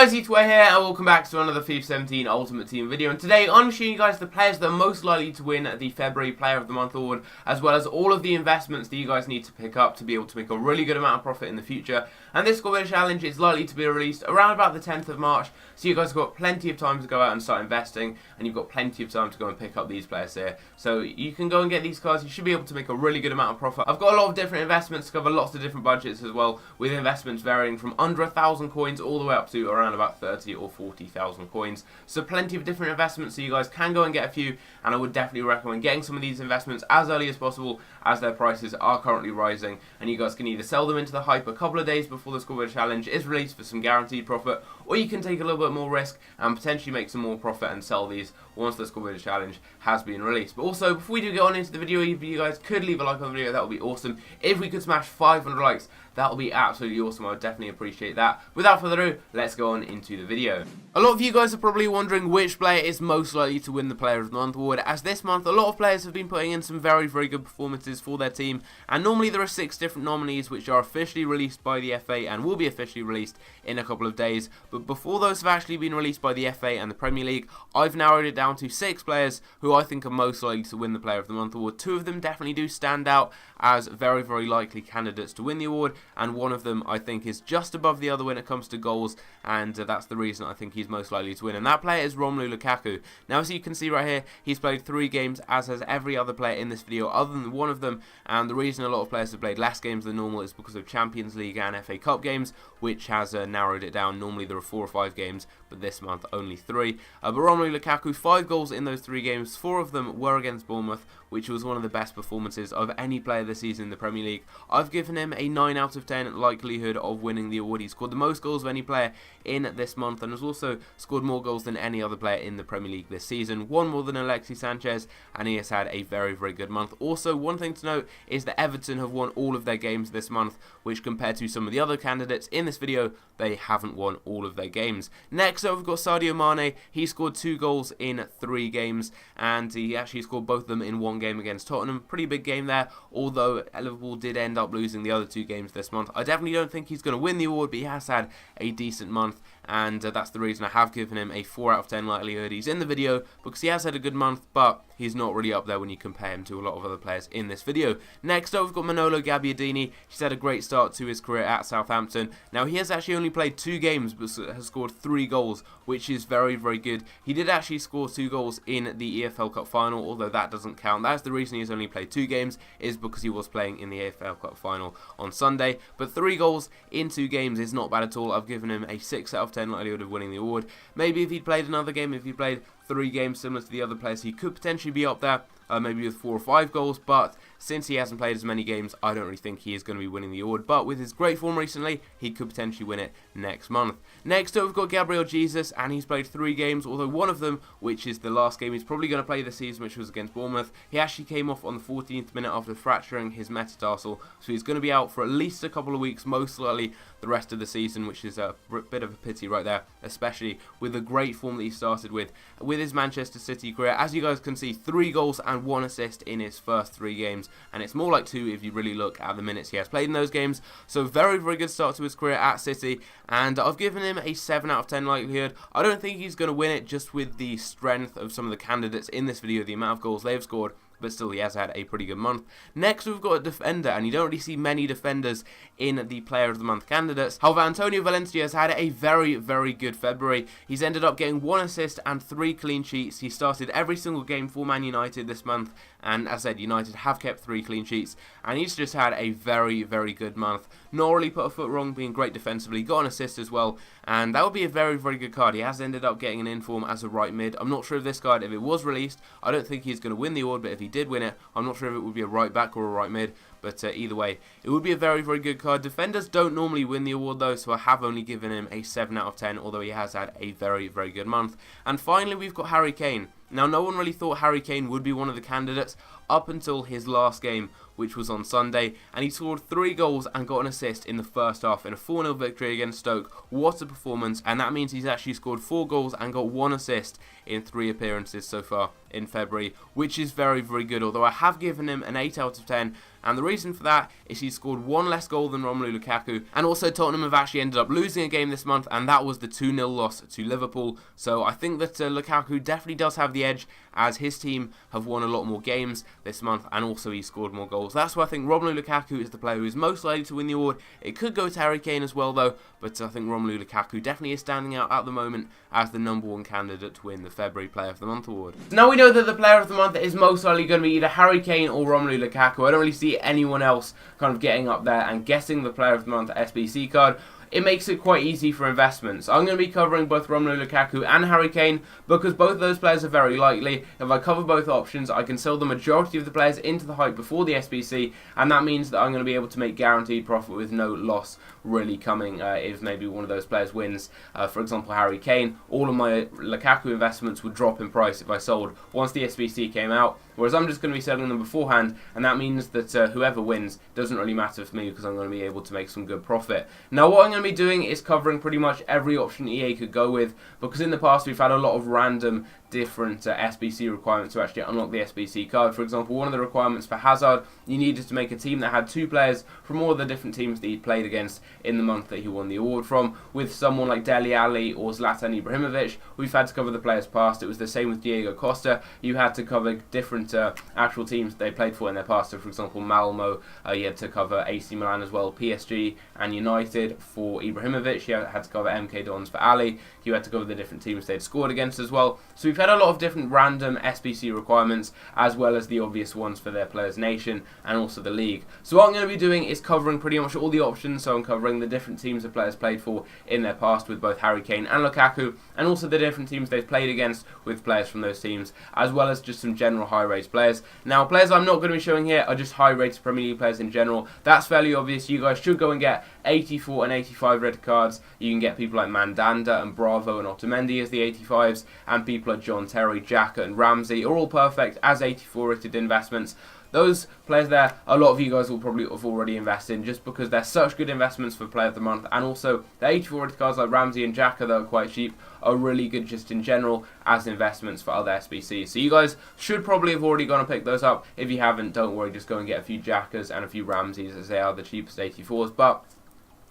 guys, Etway here, and welcome back to another FIFA 17 Ultimate Team video. And today I'm showing you guys the players that are most likely to win the February Player of the Month award, as well as all of the investments that you guys need to pick up to be able to make a really good amount of profit in the future. And this score challenge is likely to be released around about the 10th of March, so you guys have got plenty of time to go out and start investing, and you've got plenty of time to go and pick up these players here. So you can go and get these cards. You should be able to make a really good amount of profit. I've got a lot of different investments to cover lots of different budgets as well, with investments varying from under 1,000 coins all the way up to around about 30 or 40,000 coins. So plenty of different investments, so you guys can go and get a few, and I would definitely recommend getting some of these investments as early as possible, as their prices are currently rising, and you guys can either sell them into the hype a couple of days before the scoreboard challenge is released for some guaranteed profit, or you can take a little bit more risk and potentially make some more profit and sell these once the scoreboard challenge has been released. But also, before we do get on into the video, if you guys could leave a like on the video, that would be awesome. If we could smash 500 likes, that would be absolutely awesome. I would definitely appreciate that. Without further ado, let's go on into the video. A lot of you guys are probably wondering which player is most likely to win the Player of the Month award, as this month a lot of players have been putting in some very good performances for their team, and normally there are 6 different nominees which are officially released by the FA and will be officially released in a couple of days. But before those have actually been released by the FA and the Premier League, I've narrowed it down to 6 players who I think are most likely to win the Player of the Month award. 2 of them definitely do stand out as very likely candidates to win the award, and one of them I think is just above the other when it comes to goals, and that's the reason I think he's most likely to win, and that player is Romelu Lukaku. Now, as you can see right here, he's played 3 games, as has every other player in this video other than one of them, and the reason a lot of players have played less games than normal is because of Champions League and FA Cup games, which has narrowed it down. Normally there are 4 or 5 games, but this month only 3. But Romelu Lukaku, 5 goals in those 3 games, 4 of them were against Bournemouth, which was one of the best performances of any player this season in the Premier League. I've given him a 9 out of 10 likelihood of winning the award. He scored the most goals of any player in this month, and has also scored more goals than any other player in the Premier League this season. 1 more than Alexis Sanchez, and he has had a very good month. Also, one thing to note is that Everton have won all of their games this month, which compared to some of the other candidates in this video, they haven't won all of their games. Next up, we've got Sadio Mane. He scored 2 goals in 3 games, and he actually scored both of them in 1 game against Tottenham. Pretty big game there, although Liverpool did end up losing the other 2 games this month. I definitely don't think he's going to win the award, but he has had a decent month, and that's the reason I have given him a 4 out of 10 likelihood. He's in the video because he has had a good month, but he's not really up there when you compare him to a lot of other players in this video. Next up, we've got Manolo Gabbiadini. He's had a great start to his career at Southampton. Now, he has actually only played 2 games, but has scored 3 goals, which is very good. He did actually score 2 goals in the EFL Cup final, although that doesn't count. That's the reason he's only played 2 games, is because he was playing in the EFL Cup final on Sunday. But 3 goals in 2 games is not bad at all. I've given him a 6 out of 10 likelihood of winning the award. Maybe if he'd played another game, if he played 3 games similar to the other players, he could potentially be up there, maybe with 4 or 5 goals, but since he hasn't played as many games, I don't really think he is going to be winning the award. But with his great form recently, he could potentially win it next month. Next up, we've got Gabriel Jesus, and he's played 3 games, although one of them, which is the last game he's probably going to play this season, which was against Bournemouth, he actually came off on the 14th minute after fracturing his metatarsal, so he's going to be out for at least a couple of weeks, most likely the rest of the season, which is a bit of a pity right there, especially with the great form that he started with his Manchester City career. As you guys can see, 3 goals and 1 assist in his first 3 games, and it's more like 2 if you really look at the minutes he has played in those games. So very good start to his career at City, and I've given him a 7 out of 10 likelihood. I don't think he's going to win it, just with the strength of some of the candidates in this video, the amount of goals they've scored, but still he has had a pretty good month. Next, we've got a defender, and you don't really see many defenders in the Player of the Month candidates. However, Antonio Valencia has had a very good February. He's ended up getting 1 assist and 3 clean sheets. He started every single game for Man United this month, and as I said, United have kept 3 clean sheets, and he's just had a very good month. Not really put a foot wrong, being great defensively, got an assist as well, and that would be a very good card. He has ended up getting an inform as a right mid. I'm not sure if this card, if it was released, I don't think he's going to win the award, but if he did win it, I'm not sure if it would be a right back or a right mid, but either way, it would be a very good card. Defenders don't normally win the award though, so I have only given him a 7 out of 10, although he has had a very good month. And finally, we've got Harry Kane. Now, no one really thought Harry Kane would be one of the candidates up until his last game, which was on Sunday, and he scored 3 goals and got an assist in the first half in a 4-0 victory against Stoke. What a performance, and that means he's actually scored 4 goals and got 1 assist in 3 appearances so far in February, which is very, very good, although I have given him an 8 out of 10. And the reason for that is he scored one less goal than Romelu Lukaku. And also Tottenham have actually ended up losing a game this month, and that was the 2-0 loss to Liverpool. So I think that Lukaku definitely does have the edge, as his team have won a lot more games this month, and also he scored more goals. That's why I think Romelu Lukaku is the player who is most likely to win the award. It could go to Harry Kane as well though, but I think Romelu Lukaku definitely is standing out at the moment as the #1 candidate to win the February Player of the Month award. Now we know that the Player of the Month is most likely going to be either Harry Kane or Romelu Lukaku. I don't really see anyone else kind of getting up there and getting the Player of the Month SBC card. It makes it quite easy for investments. I'm going to be covering both Romelu Lukaku and Harry Kane because both of those players are very likely. If I cover both options, I can sell the majority of the players into the hype before the SBC, and that means that I'm going to be able to make guaranteed profit with no loss really coming if maybe one of those players wins. For example, Harry Kane, all of my Lukaku investments would drop in price if I sold once the SBC came out, whereas I'm just going to be selling them beforehand, and that means that whoever wins doesn't really matter for me because I'm going to be able to make some good profit. Now what I'm going to be doing is covering pretty much every option EA could go with, because in the past we've had a lot of random different SBC requirements to actually unlock the SBC card. For example, one of the requirements for Hazard, you needed to make a team that had 2 players from all the different teams that he played against in the month that he won the award from. With someone like Dele Alli or Zlatan Ibrahimovic, we've had to cover the players past. It was the same with Diego Costa. You had to cover different actual teams they played for in their past. So for example, Malmo, you had to cover AC Milan as well, PSG and United for Ibrahimovic. You had to cover MK Dons for Ali. You had to cover the different teams they'd scored against as well. So we've had a lot of different random SBC requirements, as well as the obvious ones for their players' nation and also the league. So what I'm going to be doing is covering pretty much all the options. So I'm covering the different teams the players played for in their past with both Harry Kane and Lukaku, and also the different teams they've played against with players from those teams, as well as just some general high-rated players. Now, players I'm not going to be showing here are just high-rated Premier League players in general. That's fairly obvious. You guys should go and get 84 and 85 red cards. You can get people like Mandanda and Bravo and Otamendi as the 85s, and people like John Terry, Xhaka and Ramsey are all perfect as 84 rated investments. Those players there, a lot of you guys will probably have already invested in, just because they're such good investments for Player of the Month, and also the 84 rated cards like Ramsey and Xhaka that are quite cheap are really good just in general as investments for other SBCs. So you guys should probably have already gone and picked those up. If you haven't, don't worry, just go and get a few Xhakas and a few Ramseys, as they are the cheapest 84s. But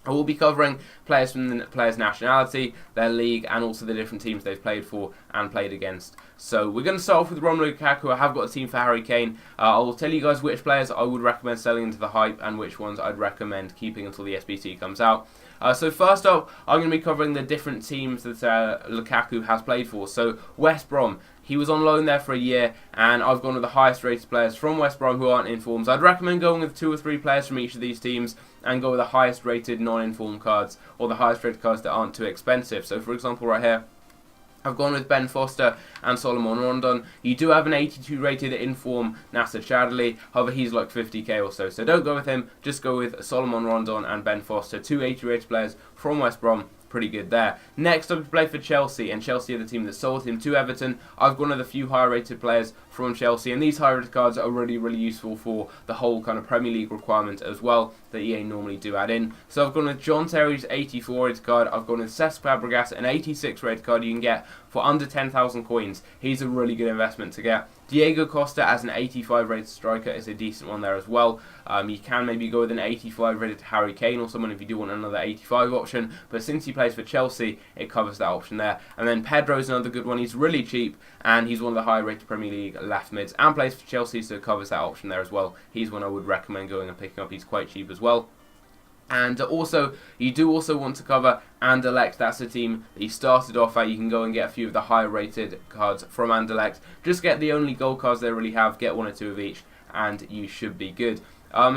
I will be covering players from the players' nationality, their league, and also the different teams they've played for and played against. So we're going to start off with Romelu Lukaku. I have got a team for Harry Kane. I will tell you guys which players I would recommend selling into the hype and which ones I'd recommend keeping until the SBC comes out. So first up, I'm going to be covering the different teams that Lukaku has played for. So West Brom. He was on loan there for a year, and I've gone with the highest rated players from West Brom who aren't in form. So I'd recommend going with 2 or 3 players from each of these teams and go with the highest rated non-informed cards, or the highest rated cards that aren't too expensive. So for example right here, I've gone with Ben Foster and Solomon Rondon. You do have an 82 rated in-form Nasser Chadli, however he's like 50k or so. So don't go with him, just go with Solomon Rondon and Ben Foster, 2 80 rated players from West Brom. Pretty good there. Next up, he played for Chelsea, and Chelsea are the team that sold him to Everton. I've gone with a few higher rated players from Chelsea, and these higher rated cards are really, really useful for the whole kind of Premier League requirement as well that EA normally do add in. So I've gone with John Terry's 84 rated card. I've gone with Cesc Fabregas, an 86 rated card you can get for under 10,000 coins. He's a really good investment to get. Diego Costa as an 85 rated striker is a decent one there as well. You can maybe go with an 85 rated Harry Kane or someone if you do want another 85 option, but since he plays for Chelsea, it covers that option there. And then Pedro's another good one. He's really cheap, and he's one of the higher rated Premier League left mids and plays for Chelsea, so it covers that option there as well. He's one I would recommend going and picking up. He's quite cheap as well. And also, you do also want to cover Anderlecht. That's a team that he started off at. You can go and get a few of the higher rated cards from Anderlecht. Just get the only gold cards they really have, get 1 or 2 of each, and you should be good.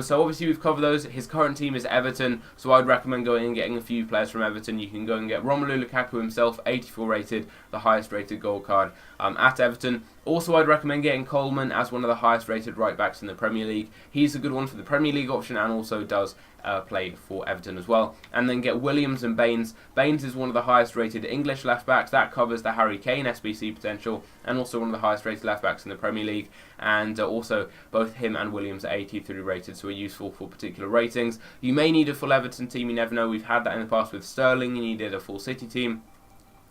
So obviously we've covered those. His current team is Everton, so I'd recommend going and getting a few players from Everton. You can go and get Romelu Lukaku himself, 84 rated, the highest rated gold card at Everton. Also, I'd recommend getting Coleman as one of the highest rated right backs in the Premier League. He's a good one for the Premier League option and also does play for Everton as well. And then get Williams and Baines. Baines is one of the highest rated English left backs. That covers the Harry Kane SBC potential, and also one of the highest rated left backs in the Premier League. And also both him and Williams are 83 rated, so are useful for particular ratings. You may need a full Everton team, you never know. We've had that in the past with Sterling. You needed a full City team.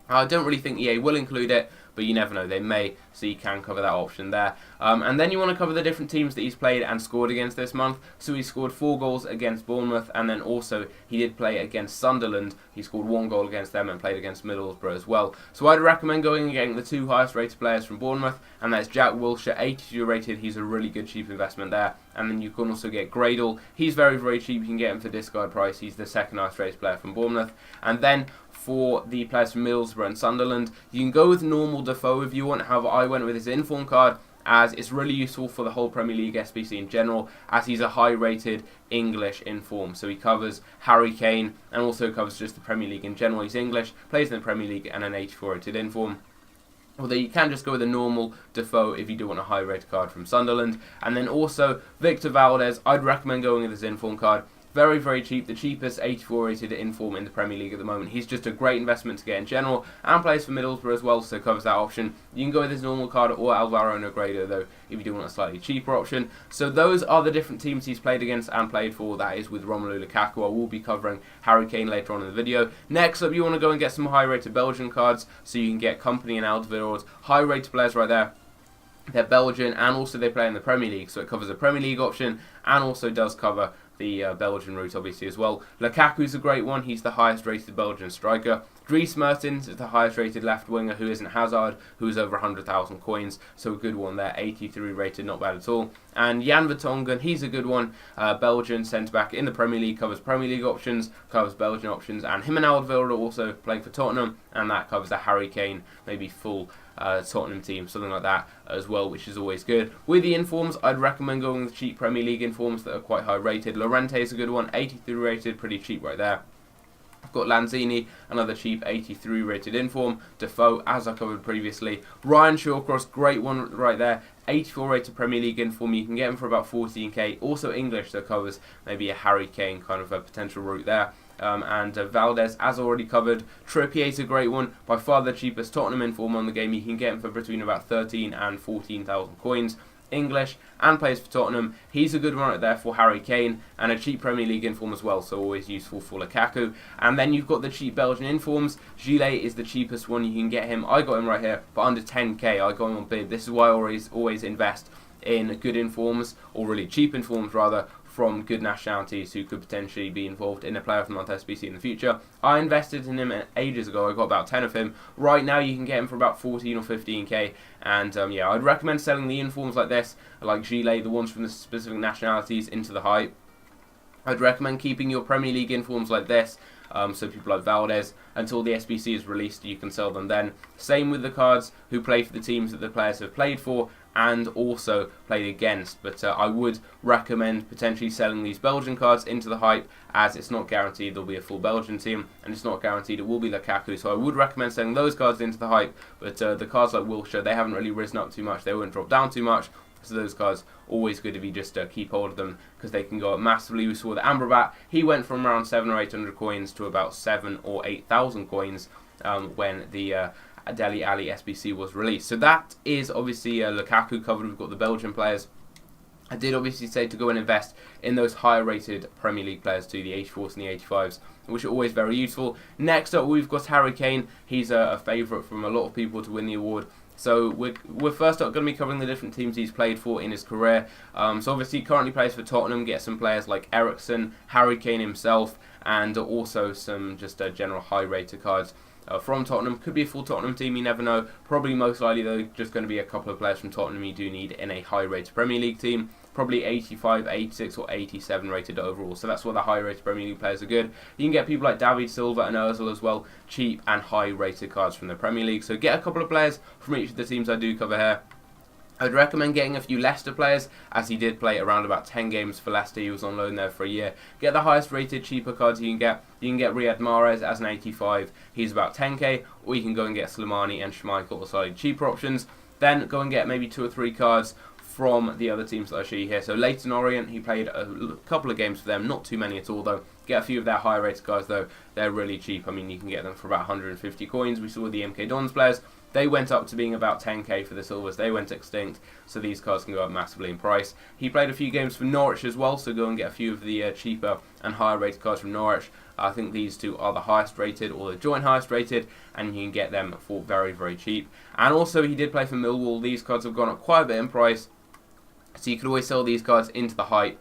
I don't really think EA will include it, but you never know, they may, so you can cover that option there. And then you want to cover the different teams that he's played and scored against this month. So he scored 4 goals against Bournemouth, and then also he did play against Sunderland. He scored 1 goal against them and played against Middlesbrough as well. So I'd recommend going and getting the 2 highest rated players from Bournemouth, and that's Jack Wilshere, 82 rated. He's a really good cheap investment there. And then you can also get Gradle. He's very, very cheap. You can get him for discard price. He's the 2nd highest rated player from Bournemouth. And then for the players from Middlesbrough and Sunderland, you can go with normal Defoe if you want. However, I went with his inform card, as it's really useful for the whole Premier League SBC in general, as he's a high rated English inform. So he covers Harry Kane and also covers just the Premier League in general. He's English, plays in the Premier League, and an 84 rated inform. Although you can just go with a normal Defoe if you do want a high rated card from Sunderland. And then also Victor Valdez, I'd recommend going with his inform card. Very, very cheap, the cheapest 84 rated inform in the Premier League at the moment. He's just a great investment to get in general, and plays for Middlesbrough as well, so covers that option. You can go with his normal card or Alvaro Negredo though, if you do want a slightly cheaper option. So those are the different teams he's played against and played for. That is with Romelu Lukaku. I will be covering Harry Kane later on in the video. Next up, you want to go and get some high rated Belgian cards, so you can get Company and Alderweireld. High rated players right there. They're Belgian, and also they play in the Premier League, so it covers the Premier League option and also does cover the Belgian route obviously as well. Lukaku's a great one. He's the highest rated Belgian striker. Dries Mertens is the highest rated left winger, who isn't Hazard, who's over 100,000 coins, so a good one there. 83 rated, not bad at all. And Jan Vertonghen, he's a good one. Belgian centre back in the Premier League, covers Premier League options, covers Belgian options, and him and Alderweireld are also playing for Tottenham, and that covers the Harry Kane, maybe full Tottenham team, something like that as well, which is always good. With the informs, I'd recommend going with cheap Premier League informs that are quite high rated. Llorente is a good one, 83 rated, pretty cheap right there. I've got Lanzini, another cheap 83 rated inform. Defoe, as I covered previously. Ryan Shawcross, great one right there. 84 rated Premier League inform. You can get him for about 14k. Also English, that covers maybe a Harry Kane kind of a potential route there. And Valdez, as already covered. Trippier's a great one, by far the cheapest Tottenham inform on the game. You can get him for between about 13 and 14,000 coins. English and plays for Tottenham. He's a good one right there for Harry Kane, and a cheap Premier League inform as well, so always useful for Lukaku. And then you've got the cheap Belgian informs. Gillet is the cheapest one. You can get him. I got him right here for under 10k. I got him on bid. This is why I always invest in good informs, or really cheap informs rather, from good nationalities who could potentially be involved in a Player of the Month SBC in the future. I invested in him ages ago. I got about 10 of him. Right now you can get him for about 14 or 15k. And yeah, I'd recommend selling the informs like this, like Gillet, the ones from the specific nationalities, into the hype. I'd recommend keeping your Premier League informs like this, so people like Valdez, until the SBC is released, you can sell them then. Same with the cards who play for the teams that the players have played for and also played against. But I would recommend potentially selling these Belgian cards into the hype, as it's not guaranteed there'll be a full Belgian team, and it's not guaranteed it will be Lukaku. So I would recommend selling those cards into the hype, but the cards like Wilshere, they haven't really risen up too much, they won't drop down too much. So those cards, always good if you just keep hold of them, because they can go up massively. We saw the Amrabat, he went from around 700 or 800 coins to about 7,000 or 8,000 coins when the Dele Alli SBC was released. So that is obviously Lukaku covered. We've got the Belgian players. I did obviously say to go and invest in those higher rated Premier League players too, the 84s and the 85s, which are always very useful. Next up, we've got Harry Kane. He's a favourite from a lot of people to win the award. So we're first up going to be covering the different teams he's played for in his career. So obviously he currently plays for Tottenham. Get some players like Eriksen, Harry Kane himself, and also some just general high rated cards from Tottenham. Could be a full Tottenham team, you never know. Probably most likely though just going to be a couple of players from Tottenham you do need in a high rated Premier League team. Probably 85, 86 or 87 rated overall. So that's why the high rated Premier League players are good. You can get people like David Silva and Ozil as well. Cheap and high rated cards from the Premier League. So get a couple of players from each of the teams I do cover here. I'd recommend getting a few Leicester players, as he did play around about 10 games for Leicester. He was on loan there for a year. Get the highest rated, cheaper cards you can get. You can get Riyad Mahrez as an 85. He's about 10k. Or you can go and get Slimani and Schmeichel, or slightly cheaper options. Then go and get maybe 2 or 3 cards from the other teams that I show you here. So Leyton Orient, he played a couple of games for them, not too many at all though. Get a few of their high rated cards though, they're really cheap. I mean, you can get them for about 150 coins. We saw the MK Dons players, they went up to being about 10k for the silvers, they went extinct, so these cards can go up massively in price. He played a few games for Norwich as well, so go and get a few of the cheaper and higher rated cards from Norwich. I think these two are the highest rated, or the joint highest rated, and you can get them for very, very cheap. And also, he did play for Millwall. These cards have gone up quite a bit in price, so you could always sell these cards into the hype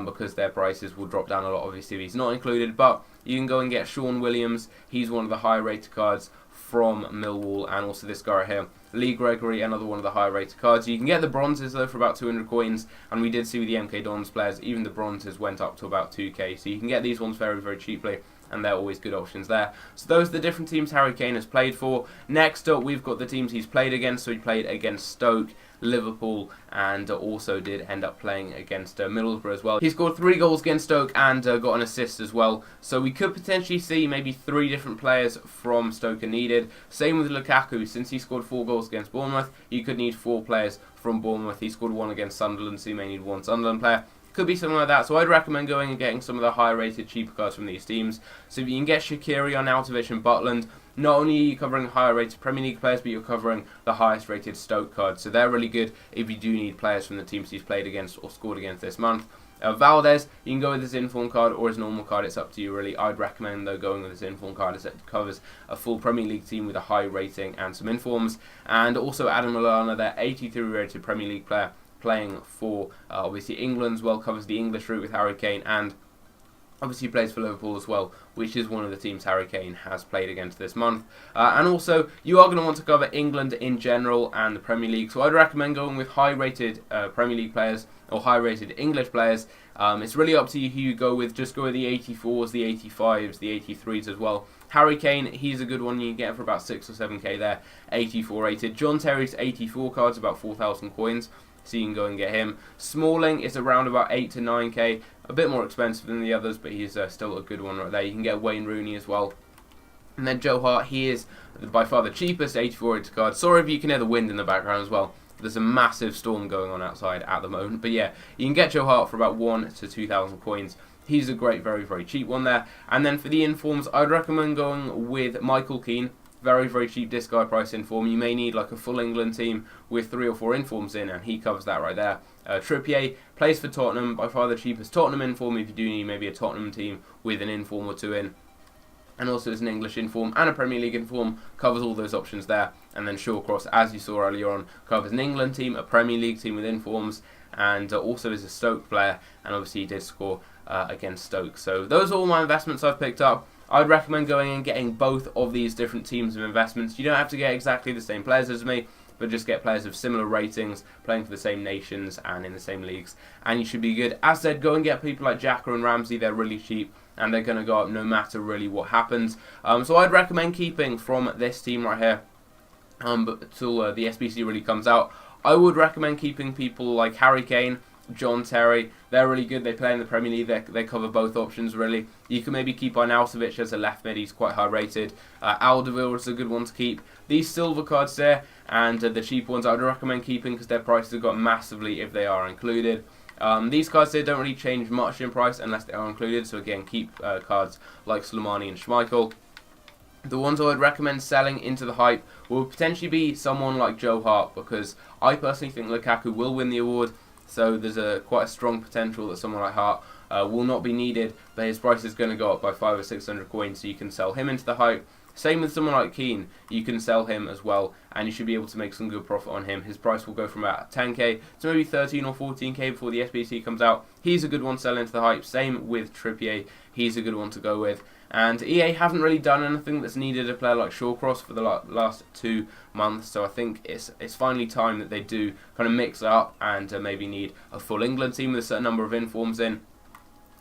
because their prices will drop down a lot, obviously, if he's not included. But you can go and get Sean Williams. He's one of the higher rated cards from Millwall, and also this guy right here, Lee Gregory, another one of the higher rated cards. You can get the bronzes though for about 200 coins, and we did see with the MK Dons players, even the bronzes went up to about 2k, so you can get these ones very, very cheaply, and they're always good options there. So those are the different teams Harry Kane has played for. Next up, we've got the teams he's played against. So he played against Stoke, Liverpool, and also did end up playing against Middlesbrough as well. He scored 3 goals against Stoke and got an assist as well. So we could potentially see maybe 3 different players from Stoke are needed. Same with Lukaku. Since he scored 4 goals against Bournemouth, you could need 4 players from Bournemouth. He scored 1 against Sunderland, so you may need 1 Sunderland player. Could be something like that, so I'd recommend going and getting some of the higher rated cheaper cards from these teams. So if you can get Shaqiri, Arnautovic and Butland, not only are you covering higher rated Premier League players, but you're covering the highest rated Stoke cards, so they're really good if you do need players from the teams he's played against or scored against this month. Valdez, you can go with his inform card or his normal card, it's up to you really. I'd recommend though going with his inform card as it covers a full Premier League team with a high rating and some informs. And also Adam Lallana, their 83 rated Premier League player, playing for obviously England as well, covers the English route with Harry Kane, and obviously plays for Liverpool as well, which is one of the teams Harry Kane has played against this month. And also, you are going to want to cover England in general and the Premier League, so I'd recommend going with high-rated Premier League players or high-rated English players. It's really up to you who you go with. Just go with the 84s, the 85s, the 83s as well. Harry Kane, he's a good one. You can get him for about 6 or 7k there, 84 rated. John Terry's 84 cards, about 4,000 coins. So you can go and get him. Smalling is around about 8 to 9k, a bit more expensive than the others, but he's still a good one right there. You can get Wayne Rooney as well. And then Joe Hart, he is by far the cheapest 84 rated card. Sorry if you can hear the wind in the background as well. There's a massive storm going on outside at the moment. But yeah, you can get Joe Hart for about 1 to 2,000 coins. He's a great, very, very cheap one there. And then for the informs, I'd recommend going with Michael Keane. Very, very cheap discard price inform. You may need like a full England team with 3 or 4 informs in, and he covers that right there. Trippier plays for Tottenham, by far the cheapest Tottenham inform if you do need maybe a Tottenham team with an inform or 2 in. And also as an English inform and a Premier League inform, covers all those options there. And then Shawcross, as you saw earlier on, covers an England team, a Premier League team with informs, and also is a Stoke player, and obviously he did score against Stoke. So those are all my investments I've picked up. I'd recommend going and getting both of these different teams of investments. You don't have to get exactly the same players as me, but just get players of similar ratings, playing for the same nations and in the same leagues, and you should be good. As said, go and get people like Xhaka and Ramsey. They're really cheap, and they're going to go up no matter really what happens. So I'd recommend keeping from this team right here until the SBC really comes out. I would recommend keeping people like Harry Kane, John Terry. They're really good. They play in the Premier League. They cover both options really. You can maybe keep Arnautovic as a left mid. He's quite high rated. Alderweireld is a good one to keep. These silver cards there and the cheap ones I would recommend keeping because their prices have got massively if they are included. These cards here don't really change much in price unless they are included. So again, keep cards like Slimani and Schmeichel. The ones I would recommend selling into the hype will potentially be someone like Joe Hart, because I personally think Lukaku will win the award. So there's quite a strong potential that someone like Hart will not be needed, but his price is going to go up by 500 or 600 coins, so you can sell him into the hype. Same with someone like Keane, you can sell him as well, and you should be able to make some good profit on him. His price will go from about 10k to maybe 13 or 14k before the SBC comes out. He's a good one to sell into the hype. Same with Trippier, he's a good one to go with. And EA haven't really done anything that's needed a player like Shawcross for the last 2 months, so I think it's finally time that they do kind of mix it up and maybe need a full England team with a certain number of informs in,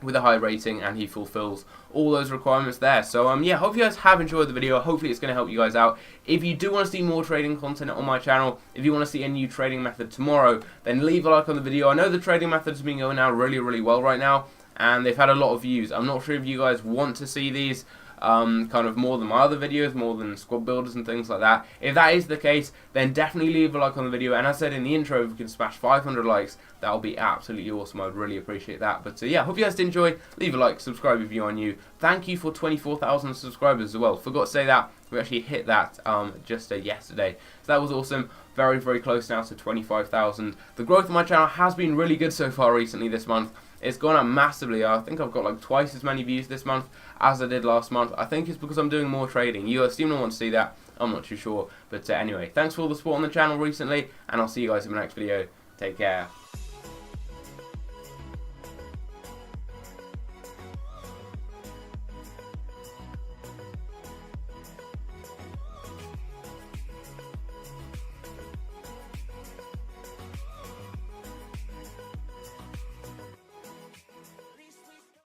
with a high rating, and he fulfills all those requirements there. So yeah, hope you guys have enjoyed the video. Hopefully it's going to help you guys out. If you do want to see more trading content on my channel, if you want to see a new trading method tomorrow, then leave a like on the video. I know the trading methods have been going out really well right now, and they've had a lot of views. I'm not sure if you guys want to see these kind of more than my other videos, more than squad builders and things like that. If that is the case, then definitely leave a like on the video, and as I said in the intro, if we can smash 500 likes, that would be absolutely awesome. I would really appreciate that. But yeah, hope you guys did enjoy. Leave a like, subscribe if you are new. Thank you for 24,000 subscribers as well. Forgot to say that we actually hit that just yesterday, so that was awesome. Very close now to 25,000. The growth of my channel has been really good so far recently this month, it's gone up massively. I think I've got like twice as many views this month as I did last month. I think it's because I'm doing more trading. You guys seem to want to see that. I'm not too sure. But anyway, thanks for all the support on the channel recently, and I'll see you guys in my next video. Take care.